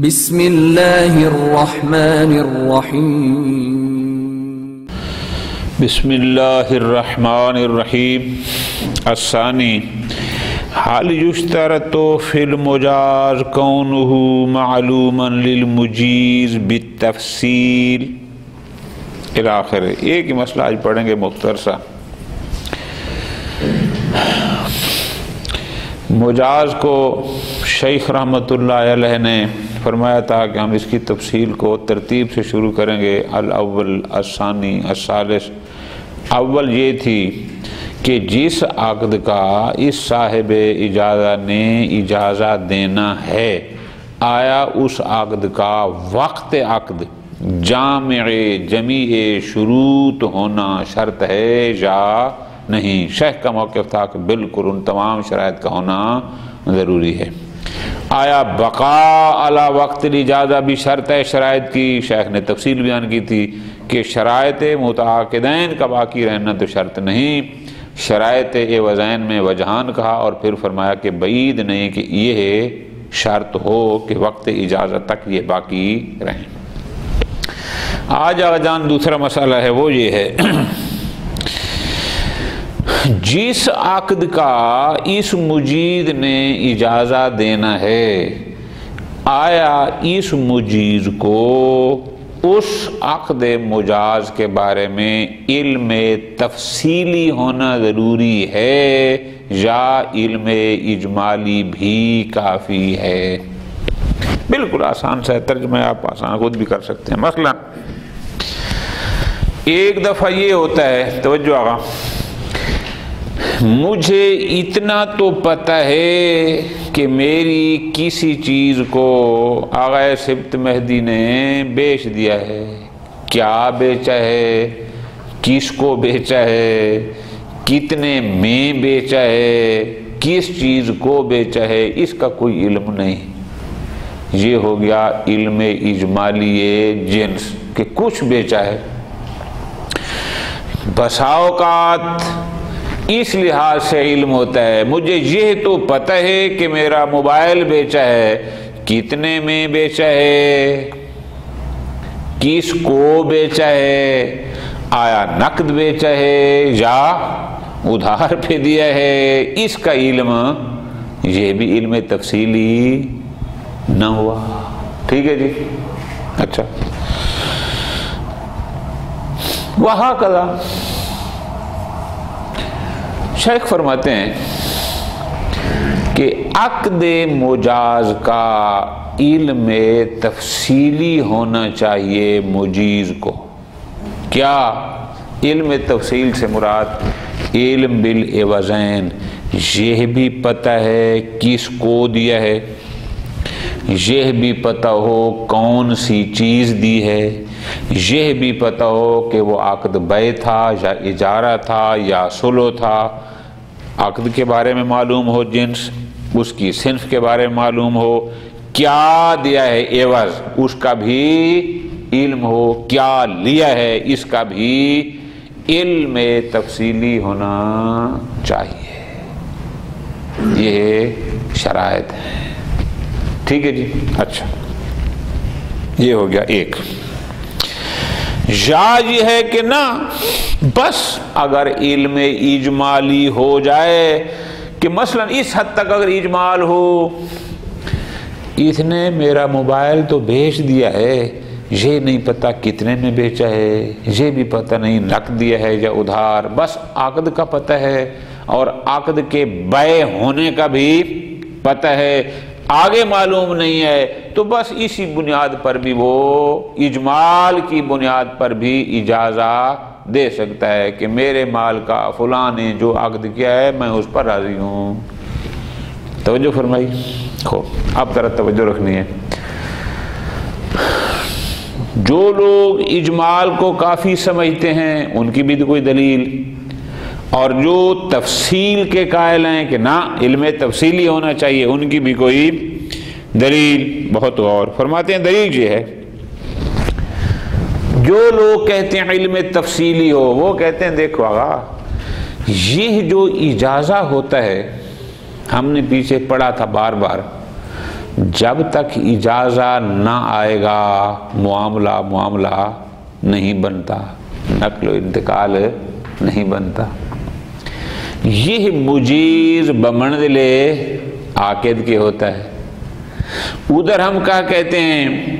بسم اللہ الرحمن الرحیم بسم اللہ الرحمن الرحیم الثانی حال یشترط فی المجاز کونہ معلوما للمجیز بالتفصیل الی آخر۔ ایک ہی مسئلہ آج پڑھیں گے مختصر سا۔ مجاز کو شیخ رحمۃ اللہ علیہ نے فرمایا تھا کہ ہم اس کی تفصیل کو ترتیب سے شروع کریں گے، الاول الثانی الثالث۔ اول یہ تھی کہ جس عقد کا اس صاحب اجازہ نے اجازہ دینا ہے، آیا اس عقد کا وقت عقد جامع جمیع شروط ہونا شرط ہے یا نہیں؟ شیخ کا موقف تھا کہ بالکل ان تمام شرائط کا ہونا ضروری ہے۔ آیا بقاء علی وقت الاجازہ بھی شرط ہے شرائط کی؟ شیخ نے تفصیل بیان کی تھی کہ شرائط متعاقدین کا باقی رہنا تو شرط نہیں، شرائط عوضین میں وجہان کہا، اور پھر فرمایا کہ بعید نہیں کہ یہ شرط ہو کہ وقت اجازت تک یہ باقی رہیں۔ آج آجان دوسرا مسئلہ ہے، وہ یہ ہے جس عقد کا اس مجیز نے اجازہ دینا ہے، آیا اس مجیز کو اس عقد مجاز کے بارے میں علم تفصیلی ہونا ضروری ہے یا علم اجمالی بھی کافی ہے؟ بالکل آسان سا ترجمہ، آپ آسان خود بھی کر سکتے ہیں۔ مثلا ایک دفعہ یہ ہوتا ہے، توجہ آگا، مجھے اتنا تو پتہ ہے کہ میری کسی چیز کو آغا سبت مہدی نے بیچ دیا ہے۔ کیا بیچا ہے، کس کو بیچا ہے، کتنے میں بیچا ہے، کس چیز کو بیچا ہے، اس کا کوئی علم نہیں۔ یہ ہو گیا علم اجمالی جنس کہ کچھ بیچا ہے۔ بسا اوقات اس لحاظ سے علم ہوتا ہے، مجھے یہ تو پتہ ہے کہ میرا موبائل بیچا ہے، کتنے میں بیچا ہے، کس کو بیچا ہے، آیا نقد بیچا ہے یا ادھار پہ دیا ہے، اس کا علم، یہ بھی علم تفصیلی نہ ہوا۔ ٹھیک ہے جی، اچھا، وہاں کذا شیخ فرماتے ہیں کہ عقد مجاز کا علم تفصیلی ہونا چاہیے مجیز کو۔ کیا علم تفصیل سے مراد علم بالعوضین، یہ بھی پتہ ہے کس کو دیا ہے، یہ بھی پتہ ہو کون سی چیز دی ہے، یہ بھی پتہ ہو کہ وہ عقد بیع تھا یا اجارہ تھا یا صلح تھا، عقد کے بارے میں معلوم ہو، جنس اس کی صنف کے بارے میں معلوم ہو، کیا دیا ہے عوض اس کا بھی علم ہو، کیا لیا ہے اس کا بھی علم تفصیلی ہونا چاہیے۔ یہ شرائط ہے۔ ٹھیک ہے جی، اچھا، یہ ہو گیا ایک۔ یا یہ ہے کہ نہ بس اگر علم اجمالی ہو جائے کہ مثلا اس حد تک اگر اجمال ہو، اس نے میرا موبائل تو بیچ دیا ہے، یہ نہیں پتا کتنے میں بیچا ہے، یہ بھی پتہ نہیں نقد دیا ہے یا ادھار، بس عقد کا پتہ ہے اور عقد کے بیع ہونے کا بھی پتہ ہے، آگے معلوم نہیں ہے، تو بس اسی بنیاد پر بھی وہ اجمال کی بنیاد پر بھی اجازہ دے سکتا ہے کہ میرے مال کا فلاں نے جو عقد کیا ہے میں اس پر راضی ہوں۔ توجہ فرمائی، خوب اب ذرا توجہ رکھنی ہے۔ جو لوگ اجمال کو کافی سمجھتے ہیں ان کی بھی تو کوئی دلیل، اور جو تفصیل کے قائل ہیں کہ نہ علم تفصیلی ہونا چاہیے، ان کی بھی کوئی دلیل۔ بہت غور فرماتے ہیں، دلیل یہ ہے، جو لوگ کہتے ہیں علم تفصیلی ہو، وہ کہتے ہیں دیکھو آغا، یہ جو اجازہ ہوتا ہے، ہم نے پیچھے پڑھا تھا بار بار، جب تک اجازہ نہ آئے گا معاملہ نہیں بنتا، نقل و انتقال نہیں بنتا۔ یہ مجیز بمنزل عاقد کے ہوتا ہے۔ ادھر ہم کیا کہتے ہیں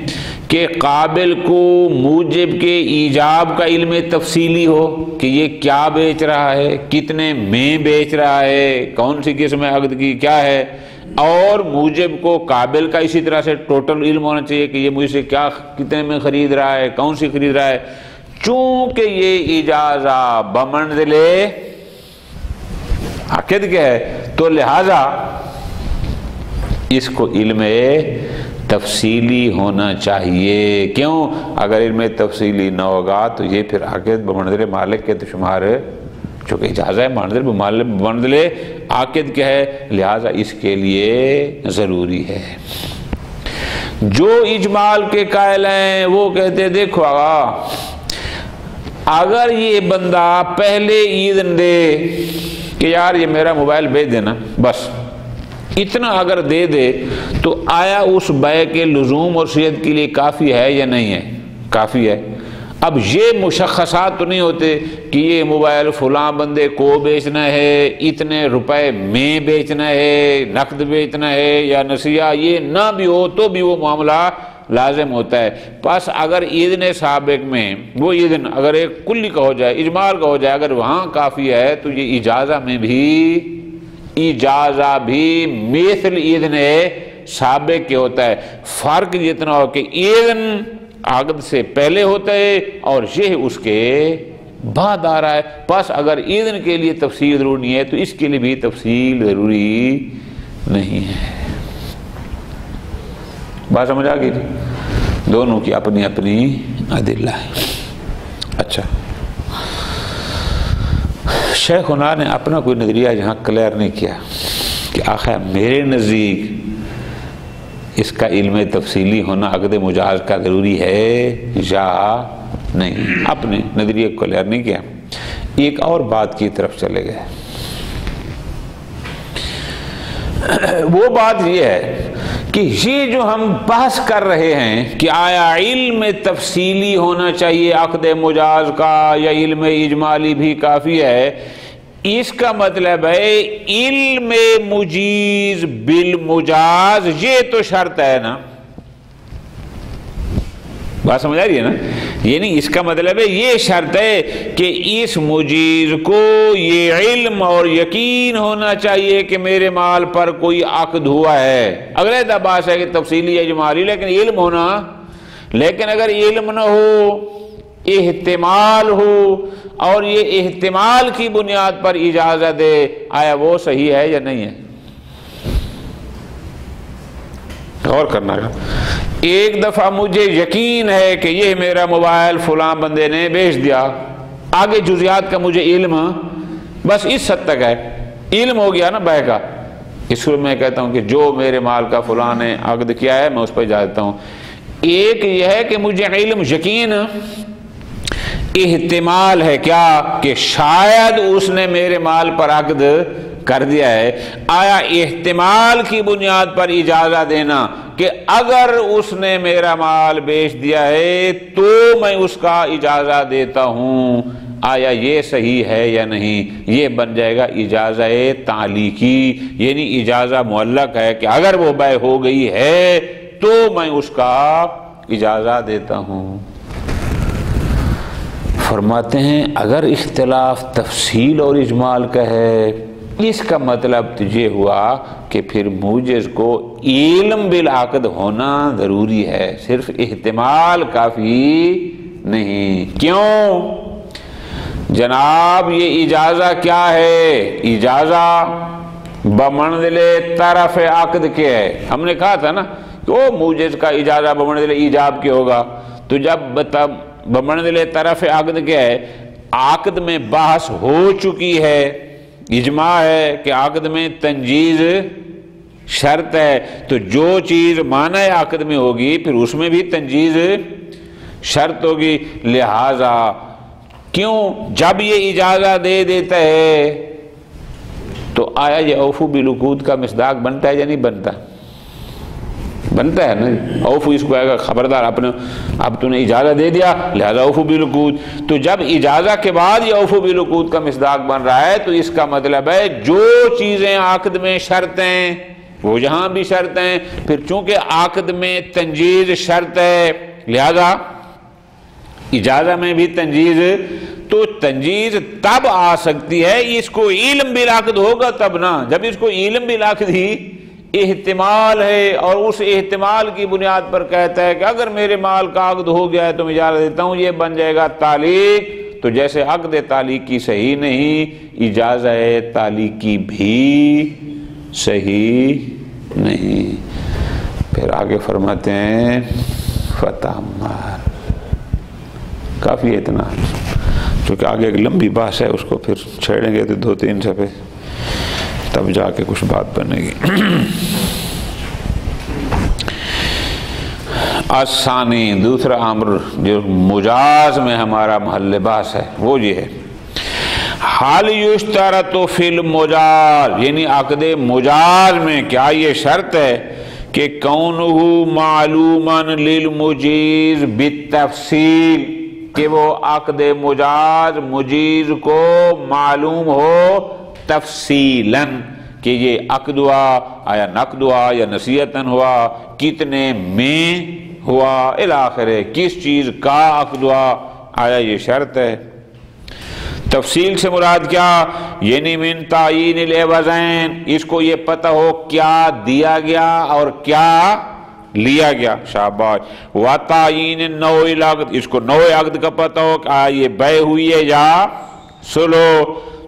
کہ قابل کو موجب کے ایجاب کا علم تفصیلی ہو کہ یہ کیا بیچ رہا ہے، کتنے میں بیچ رہا ہے، کون سی قسم عقد کی کیا ہے، اور موجب کو قابل کا اسی طرح سے ٹوٹل علم ہونا چاہیے کہ یہ مجھ سے کیا کتنے میں خرید رہا ہے، کون سی خرید رہا ہے۔ چونکہ یہ اجازہ بمنزل عقد کے ہے تو لہذا اس کو علم تفصیلی ہونا چاہیے۔ کیوں؟ اگر علم تفصیلی نہ ہوگا تو یہ پھر عقد بمنزل مالک کے تو شمار، چونکہ اجازہ ہے بمنزل عقد کیا ہے، لہذا اس کے لیے ضروری ہے۔ جو اجمال کے قائل ہیں وہ کہتے ہیں دیکھو آقا، اگر یہ بندہ پہلے اذن دے کہ یار یہ میرا موبائل بیچ دینا، بس اتنا اگر دے دے تو آیا اس بیع کے لزوم اور صحت کے لیے کافی ہے یا نہیں ہے؟ کافی ہے۔ اب یہ مشخصات تو نہیں ہوتے کہ یہ موبائل فلاں بندے کو بیچنا ہے، اتنے روپے میں بیچنا ہے، نقد بیچنا ہے یا نسیہ، یہ نہ بھی ہو تو بھی وہ معاملہ لازم ہوتا ہے۔ پس اگر اذن سابق میں وہ اذن اگر ایک کلی کا ہو جائے، اجمال کا ہو جائے، اگر وہاں کافی ہے تو یہ اجازہ میں بھی مثل اذن سابق کے ہوتا ہے۔ فرق جتنا ہو کہ اذن عقد سے پہلے ہوتا ہے اور یہ اس کے بعد آ رہا ہے، پس اگر اذن کے لیے تفصیل ضروری نہیں ہے تو اس کے لیے بھی تفصیل ضروری نہیں ہے۔ بات سمجھ آ گئی؟ دونوں کی اپنی اپنی ادلہ ہے۔ اچھا، شیخنا نے اپنا کوئی نظریہ یہاں کلیئر نہیں کیا کہ آخر میرے نزدیک اس کا علم تفصیلی ہونا عقد مجاز کا ضروری ہے یا نہیں، اپنے نظریے کو کلیئر نہیں کیا۔ ایک اور بات کی طرف چلے گئے، وہ بات یہ ہے کہ یہ جو ہم بحث کر رہے ہیں کہ آیا علم تفصیلی ہونا چاہیے عقد مجاز کا یا علم اجمالی بھی کافی ہے، اس کا مطلب ہے علم مجیز بالمجاز یہ تو شرط ہے نا۔ بات سمجھ آ رہی ہے نا؟ یعنی اس کا مطلب ہے یہ شرط ہے کہ اس مجیز کو یہ علم اور یقین ہونا چاہیے کہ میرے مال پر کوئی عقد ہوا ہے۔ اگلے بات ہے کہ تفصیلی اجمالی، لیکن علم ہونا، لیکن اگر علم نہ ہو، احتمال ہو، اور یہ احتمال کی بنیاد پر اجازت دے، آیا وہ صحیح ہے یا نہیں ہے؟ غور کرنا ہے۔ ایک دفعہ مجھے یقین ہے کہ یہ میرا موبائل فلاں بندے نے بیچ دیا، آگے جزیات کا مجھے علم بس اس حد تک ہے، علم ہو گیا نا بیع کا، اس کو میں کہتا ہوں کہ جو میرے مال کا فلاں نے عقد کیا ہے میں اس پہ جا دیتا ہوں۔ ایک یہ ہے کہ مجھے علم یقین احتمال ہے کیا کہ شاید اس نے میرے مال پر عقد کر دیا ہے، آیا احتمال کی بنیاد پر اجازت دینا کہ اگر اس نے میرا مال بیچ دیا ہے تو میں اس کا اجازت دیتا ہوں، آیا یہ صحیح ہے یا نہیں؟ یہ بن جائے گا اجازت تعلیقی، یعنی اجازت معلق ہے کہ اگر وہ بیع ہو گئی ہے تو میں اس کا اجازت دیتا ہوں۔ فرماتے ہیں اگر اختلاف تفصیل اور اجمال کا ہے، اس کا مطلب تو یہ ہوا کہ پھر موجز کو علم بالعقد ہونا ضروری ہے، صرف احتمال کافی نہیں۔ کیوں؟ جناب یہ اجازہ کیا ہے؟ اجازہ بمنزل طرف عقد کے ہے۔ ہم نے کہا تھا نا کہ وہ موجز کا اجازہ بمنزل ایجاب کے ہوگا، تو جب بمنزل طرف عقد کے ہے، عقد میں بحث ہو چکی ہے، اجماع ہے کہ عقد میں تنجیز شرط ہے، تو جو چیز معنی عقد میں ہوگی پھر اس میں بھی تنجیز شرط ہوگی، لہذا کیوں جب یہ اجازت دے دیتا ہے تو آیا یہ اوفو بالعقود کا مصداق بنتا ہے یا نہیں بنتا؟ بنتا ہے نا اوفو، اس کو آئے گا خبردار اپنے اب تو نے اجازت دے دیا لہذا اوفو بالعقود. تو جب اجازت کے بعد یہ اوفو بالعقود کا مصداق بن رہا ہے تو اس کا مطلب ہے جو چیزیں عقد میں شرط ہیں وہ یہاں بھی شرط ہیں. پھر چونکہ عقد میں تنجیز شرط ہے لہذا اجازت میں بھی تنجیز، تو تنجیز تب آ سکتی ہے اس کو علم بالعقد ہوگا تب نا. جب اس کو علم بالعقد ہی احتمال ہے اور اس احتمال کی بنیاد پر کہتا ہے کہ اگر میرے مال کا عقد ہو گیا ہے تو میں اجازت دیتا ہوں، یہ بن جائے گا تعلیق. تو جیسے عقد تعلیق کی صحیح نہیں، اجازت تعلیق کی بھی صحیح نہیں. پھر آگے فرماتے ہیں فتح کافی ہے اتنا، کیونکہ آگے ایک لمبی بحث ہے اس کو پھر چھیڑیں گے تو 2-3 صفحے تب جا کے کچھ بات بنے گی. الثانی دوسرا امر جو مجاز میں ہمارا محل بحث ہے وہ یہ ہے حال یشترط فی المجاز، یعنی عقد مجاز میں کیا یہ شرط ہے کہ کونہ معلوما للمجیز بالتفصیل، کہ وہ عقد مجاز مجیز کو معلوم ہو تفصیلاً کہ یہ عقد ہوا آیا نقد ہوا یا نصیحتاً ہوا، کتنے میں ہوا الاخر، کس چیز کا عقد ہوا، آیا یہ شرط ہے. تفصیل سے مراد کیا، یعنی من تعیین العوضین، اس کو یہ پتہ ہو کیا دیا گیا اور کیا لیا گیا. شاباش. وتعیین نوع العقد، اس کو نوع عقد کا پتہ ہو کہ یہ بیع ہوئی ہے یا سلو،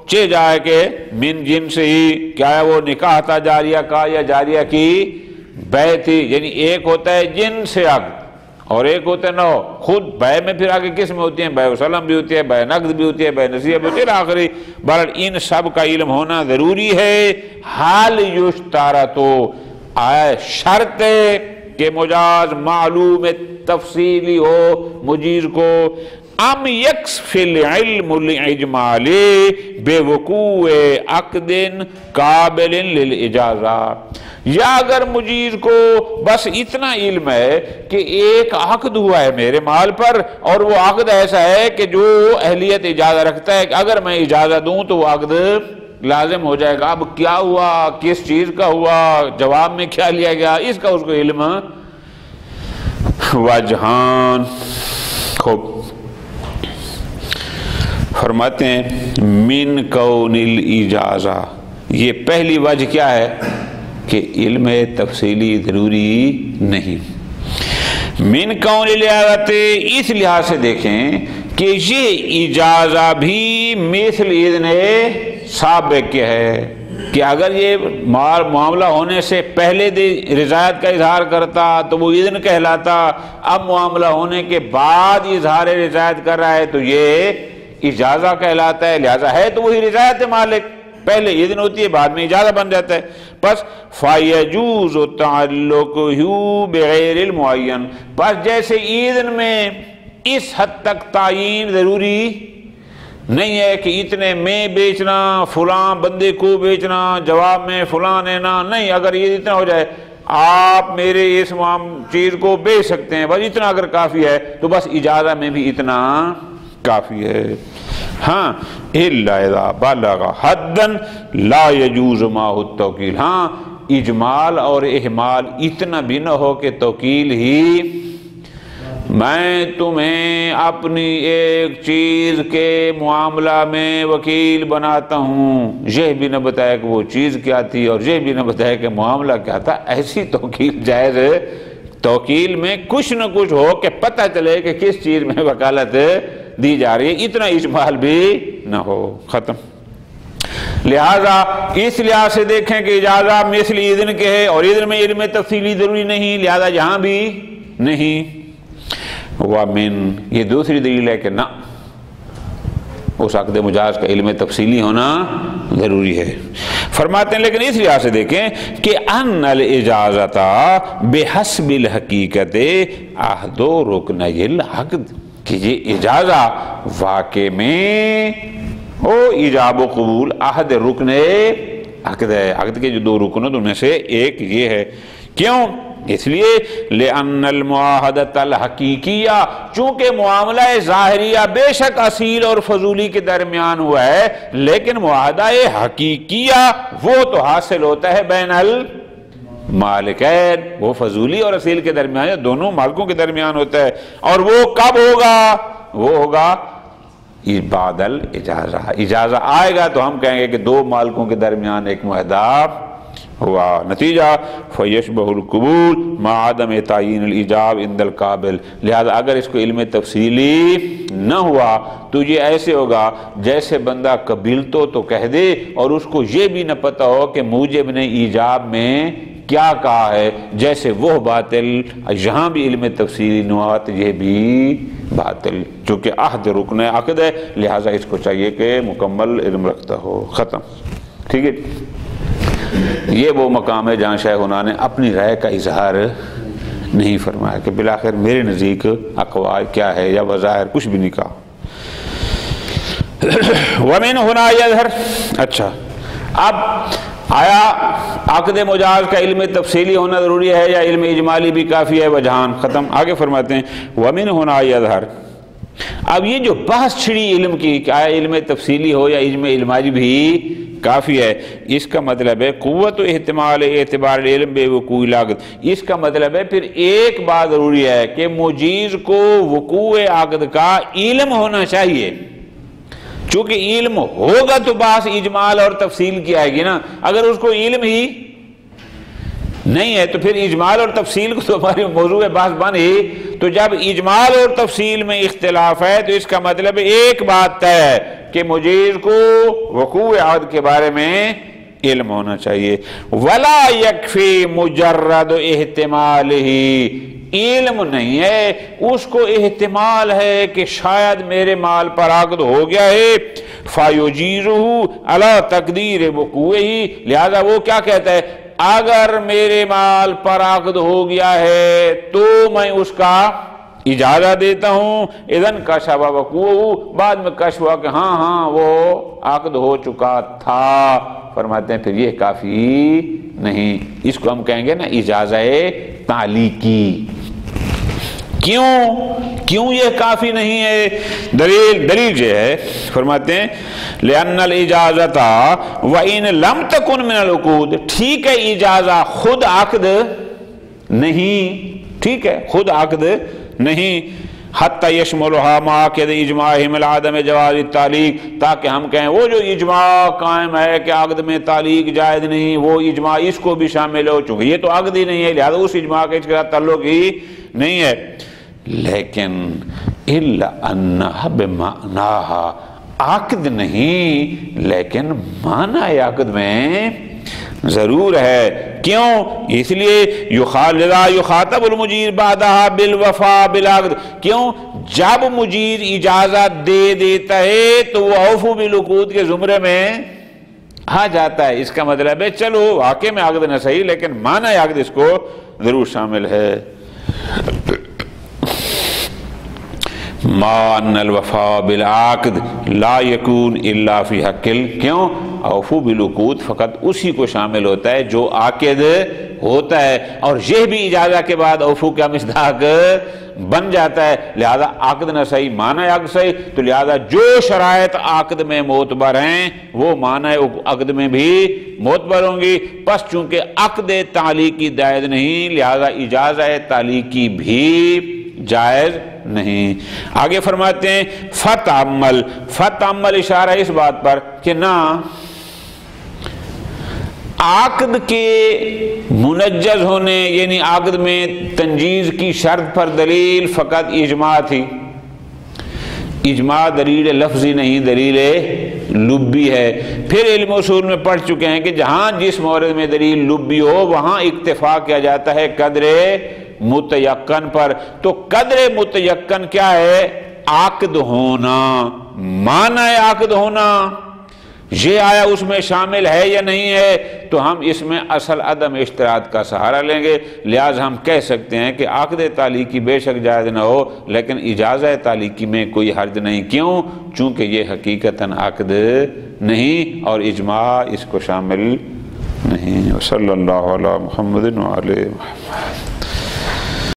چہ جائے کہ من جنس ہی، کیا ہے وہ نکاح تھا جاریہ کا یا جاریہ کی بیع تھی. یعنی ایک ہوتا ہے جنس عقد اور ایک ہوتا ہے نو. خود بیع میں پھر آگے قسم ہوتی ہیں، بیع سلم بھی ہوتی ہے، بیع نقد بھی ہوتی ہے، بیع نصیحہ بھی ہوتی ہے آخری. بہرحال ان سب کا علم ہونا ضروری ہے. حال یشترط آئے شرط ہے کہ مجاز معلوم تفصیلی ہو مجیز کو. ام یکفی العلم الاجمال بے وقوع عقد قابل للاجازہ، یا اگر مجیز کو بس اتنا علم ہے کہ ایک عقد ہوا ہے میرے مال پر اور وہ عقد ایسا ہے کہ جو اہلیت اجازت رکھتا ہے کہ اگر میں اجازت دوں تو وہ عقد لازم ہو جائے گا. اب کیا ہوا، کس چیز کا ہوا، جواب میں کیا لیا گیا، اس کا اس کو علم. وجہان خوب فرماتے ہیں من کون الاجازہ، یہ پہلی وجہ کیا ہے کہ علم تفصیلی ضروری نہیں. من کون الاجازت، اس لحاظ سے دیکھیں کہ یہ اجازہ بھی مثل اذن سابق ہے کہ اگر یہ معاملہ ہونے سے پہلے رضایت کا اظہار کرتا تو وہ اذن کہلاتا، اب معاملہ ہونے کے بعد اظہار رضایت کر رہا ہے تو یہ اجازہ کہلاتا ہے. لہذا ہے تو وہی رضایت مالک، پہلے اذن ہوتی ہے بعد میں اجازہ بن جاتا ہے. پس فیجوز تعلقہ بغیر المعین، پس جیسے اذن میں اس حد تک تعین ضروری نہیں ہے کہ اتنے میں بیچنا، فلاں بندے کو بیچنا، جواب میں فلاں لینا، نہیں. اگر یہ اتنا ہو جائے آپ میرے اس چیز کو بیچ سکتے ہیں، بس اتنا اگر کافی ہے تو بس اجازہ میں بھی اتنا کافی ہے. ہاں الا اذا بلغ حدا لا يجوز معه التوکیل، ہاں اجمال اور اہمال اتنا بھی نہ ہو کہ توکیل ہی، میں تمہیں اپنی ایک چیز کے معاملہ میں وکیل بناتا ہوں، یہ بھی نہ بتایا کہ وہ چیز کیا تھی اور یہ بھی نہ بتایا کہ معاملہ کیا تھا. ایسی توکیل جائز ہے. توکیل میں کچھ نہ کچھ ہو کہ پتہ چلے کہ کس چیز میں وکالت دی جا رہی ہے، اتنا اجمال بھی نہ ہو. ختم. لہذا اس لحاظ سے دیکھیں کہ اجازہ مثل اذن کے ہے اور اذن میں علم تفصیلی ضروری نہیں، لہذا یہاں بھی نہیں. وَمِن، یہ دوسری دلیل ہے کہ نہ اس عقد مجاز کا علم تفصیلی ہونا ضروری ہے. فرماتے ہیں لیکن اس لحاظ سے دیکھیں کہ ان الاجازت بحسب الحقیقت عہد و رکنی العقد، کہ یہ اجازہ واقع میں او ایجاب و قبول عہد رکن عقد ہے. عقد کے جو 2 رکن ان میں سے ایک یہ ہے. کیوں اس لیے لأن المعاہدۃ الحقیقیہ، چونکہ معاملہ ظاہریہ بے شک اصیل اور فضولی کے درمیان ہوا ہے، لیکن معاہدہ حقیقیہ وہ تو حاصل ہوتا ہے بین المالکین، وہ فضولی اور اصیل کے درمیان، دونوں مالکوں کے درمیان ہوتا ہے، اور وہ کب ہوگا؟ وہ ہوگا بعد الاجازہ، اجازہ آئے گا تو ہم کہیں گے کہ دو مالکوں کے درمیان ایک معاہدہ ہوا۔ نتیجہ فیشبہ القبول مع عدم تعین الایجاب عند القابل، لہذا اگر اس کو علم تفصیلی نہ ہوا تو یہ ایسے ہوگا جیسے بندہ قبیل تو کہہ دے اور اس کو یہ بھی نہ پتہ ہو کہ موجب نے ایجاب میں کیا کہا ہے، جیسے وہ باطل یہاں بھی علم تفصیلی نہ ہوا تو یہ بھی باطل، چونکہ عہد رکن عقد ہے، لہذا اس کو چاہیے کہ مکمل علم رکھتا ہو۔ ختم، ٹھیک ہے۔ یہ وہ مقام ہے جہاں شیخ ہونا نے اپنی رائے کا اظہار نہیں فرمایا کہ بالآخر میرے نزدیک اقوال کیا ہے یا بظاہر کچھ بھی نہیں کہا۔ ومن ہونا یظہر، اچھا اب آیا عقد مجاز کا علم تفصیلی ہونا ضروری ہے یا علم اجمالی بھی کافی ہے؟ وجہان ختم۔ آگے فرماتے ہیں ومن ہونا یظہر، اب یہ جو بحث چھڑی علم کی کہ آیا علم تفصیلی ہو یا علم اجمالی بھی کافی ہے، اس کا مطلب ہے قوت و احتمال اعتبار علم بے وقوع العقد، اس کا مطلب ہے پھر ایک بات ضروری ہے کہ مجیز کو وقوع عقد کا علم ہونا چاہیے، چونکہ علم ہوگا تو بحث اجمال اور تفصیل کی آئے گی نا، اگر اس کو علم ہی نہیں ہے تو پھر اجمال اور تفصیل کو تو ہماری موضوع بحث بن ہی، تو جب اجمال اور تفصیل میں اختلاف ہے تو اس کا مطلب ایک بات طے ہے کہ مجیز کو وقوع عقد کے بارے میں علم ہونا چاہیے۔ ولا یکفی مجرد احتمال ہی، علم نہیں ہے، اس کو احتمال ہے کہ شاید میرے مال پر عقد ہو گیا ہے، فَيُجِيزُهُ عَلَى تَقْدِيرِ وُقُوعِهِ، لہذا وہ کیا کہتا ہے اگر میرے مال پر عقد ہو گیا ہے تو میں اس کا اجازہ دیتا ہوں، اذن کشف وقوعہ، بعد میں کشف ہوا کہ ہاں وہ عقد ہو چکا تھا، فرماتے ہیں پھر یہ کافی نہیں، اس کو ہم کہیں گے نا اجازہ تعلیقی۔ کیوں یہ کافی نہیں ہے؟ دلیل یہ ہے، فرماتے ہیں لأن الاجازت وإن لم تكن من العقود، ٹھیک ہے اجازہ خود عقد نہیں، ٹھیک ہے خود عقد نہیں، حتی یشملها مع عقد اجماعہم العدم جواز التعلیق، تاکہ ہم کہیں وہ جو اجماع قائم ہے کہ عقد میں تعلیق جائز نہیں، وہ اجماع اس کو بھی شامل ہو، چونکہ یہ تو عقد ہی نہیں ہے لہذا اس اجماع کا اس کے ساتھ تعلق ہی نہیں ہے۔ لیکن الا انہا بمعناہا، عقد نہیں لیکن معنی عقد میں ضرور ہے، کیوں؟ اس لیے یخاطب المجیر بعدہا بالوفاء بالعقد، کیوں؟ جب مجیر اجازت دے دیتا ہے تو وہ اوفو بالعقود کے زمرے میں آ جاتا ہے، اس کا مطلب ہے چلو واقع میں عقد نہ صحیح لیکن معنی عقد اس کو ضرور شامل ہے۔ ما ان الوفاء بالعقد لا يكون الا في حق، کیوں؟ اوفو بالعقود فقط اسی کو شامل ہوتا ہے جو عاقد ہوتا ہے، اور یہ بھی اجازہ کے بعد اوفو کا مصداق بن جاتا ہے، لہذا عقد نہ صحیح معنی عقد صحیح، تو لہذا جو شرائط عقد میں معتبر ہیں وہ معنی عقد میں بھی معتبر ہوں گی، پس چونکہ عقد تعلیقی جائز نہیں لہذا اجازہ تعلیقی بھی جائز نہیں۔ آگے فرماتے ہیں فتعمل اشارہ اس بات پر کہ نہ عقد کے منجز ہونے یعنی عقد میں تنجیز کی شرط پر دلیل فقط اجماع تھی، اجماع دلیل لفظی نہیں دلیل لبی ہے۔ پھر علم اصول میں پڑھ چکے ہیں کہ جہاں جس مورد میں دلیل لبی ہو وہاں اکتفا کیا جاتا ہے قدر متیقن پر، تو قدر متیقن کیا ہے؟ عقد ہونا، معنی عقد ہونا، یہ آیا اس میں شامل ہے یا نہیں ہے، تو ہم اس میں اصل عدم اشتراط کا سہارا لیں گے، لہذا ہم کہہ سکتے ہیں کہ عقد تعلیقی بے شک جائز نہ ہو لیکن اجازہ تعلیقی میں کوئی حرج نہیں، کیوں؟ چونکہ یہ حقیقتاً عقد نہیں اور اجماع اس کو شامل نہیں۔ صلی اللہ علی محمد وعلی محمد۔